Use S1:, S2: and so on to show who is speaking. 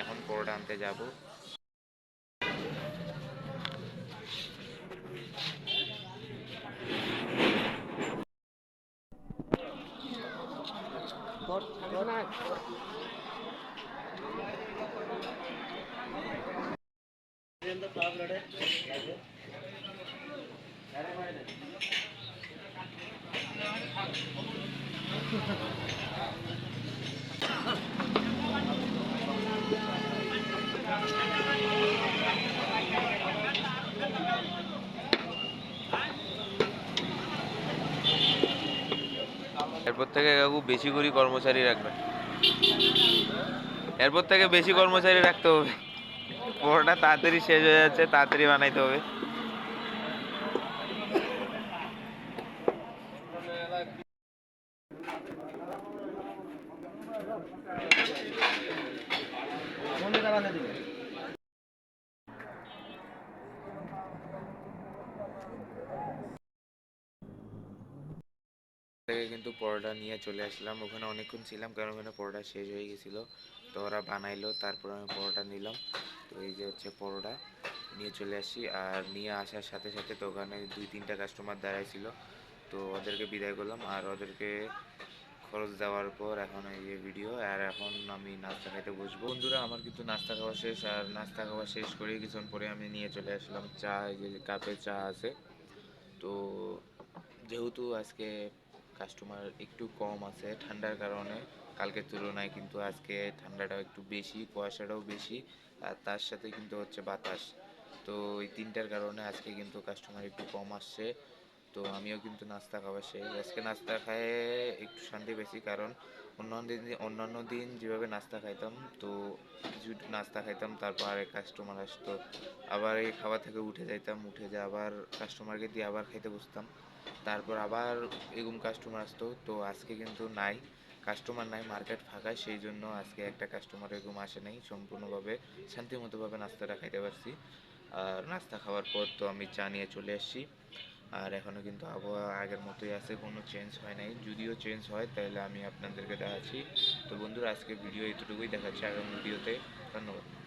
S1: এখন পরোটা আনতে যাব। এরপর থেকে কাকু বেশি করে কর্মচারী রাখবেন, এরপর থেকে বেশি কর্মচারী রাখতে হবে। পরোটা তাড়াতাড়ি শেষ হয়ে যাচ্ছে, তাড়াতাড়ি বানাইতে হবে। থেকে কিন্তু পরোটা নিয়ে চলে আসলাম, ওখানে অনেকক্ষণ ছিলাম কারণ ওখানে পরোটা শেষ হয়ে গেছিলো। তো ওরা বানাইলো, তারপর আমি পরোটা নিলাম। তো এই যে হচ্ছে পরোটা নিয়ে চলে আসি, আর নিয়ে আসার সাথে সাথে তো ওখানে 2-3টা কাস্টমার দাঁড়াইছিল, তো ওদেরকে বিদায় করলাম। আর ওদেরকে খরচ দেওয়ার পর এখন এই যে ভিডিও, আর এখন আমি নাস্তা খাইতে বসবো। বন্ধুরা, আমার কিন্তু নাস্তা খাওয়া শেষ, আর নাস্তা খাওয়া শেষ করে কিছুক্ষণ পরে আমি নিয়ে চলে আসলাম চা। এই যে কাপে চা আছে। তো যেহেতু আজকে কাস্টমার একটু কম আছে ঠান্ডার কারণে, কালকের তুলনায় কিন্তু আজকে ঠান্ডাটাও একটু বেশি, কুয়াশাটাও বেশি, আর তার সাথে কিন্তু হচ্ছে বাতাস। তো এই তিনটার কারণে আজকে কিন্তু কাস্টমার একটু কম আসছে। তো আমিও কিন্তু নাস্তা খাওয়া শেষ, আজকে নাস্তা খায় একটু শান্তি পেয়েছি, কারণ অন্যান্য দিন যেভাবে নাস্তা খাইতাম, তো কিছু নাস্তা খাইতাম তারপর আরেক কাস্টমার আসতো, আবার এই খাবার থেকে উঠে যাইতাম, উঠে যা আবার কাস্টমারকে দিয়ে আবার খাইতে বসতাম, তারপর আবার এরকম কাস্টমার আসতো। তো আজকে কিন্তু নাই, কাস্টমার নাই, মার্কেট ফাঁকা, সেই জন্য আজকে একটা কাস্টমার এরকম আসে নাই, সম্পূর্ণভাবে শান্তিমতোভাবে নাস্তাটা খাইতে পারছি। আর নাস্তা খাওয়ার পর তো আমি চা নিয়ে চলে আসছি। আর এখনও কিন্তু আবহাওয়া আগের মতোই আছে, কোনো চেঞ্জ হয় নাই, যদিও চেঞ্জ হয় তাহলে আমি আপনাদেরকে দেখাচ্ছি। তো বন্ধুরা, আজকে ভিডিও এতটুকুই, দেখাচ্ছি আগামী ভিডিওতে। ধন্যবাদ।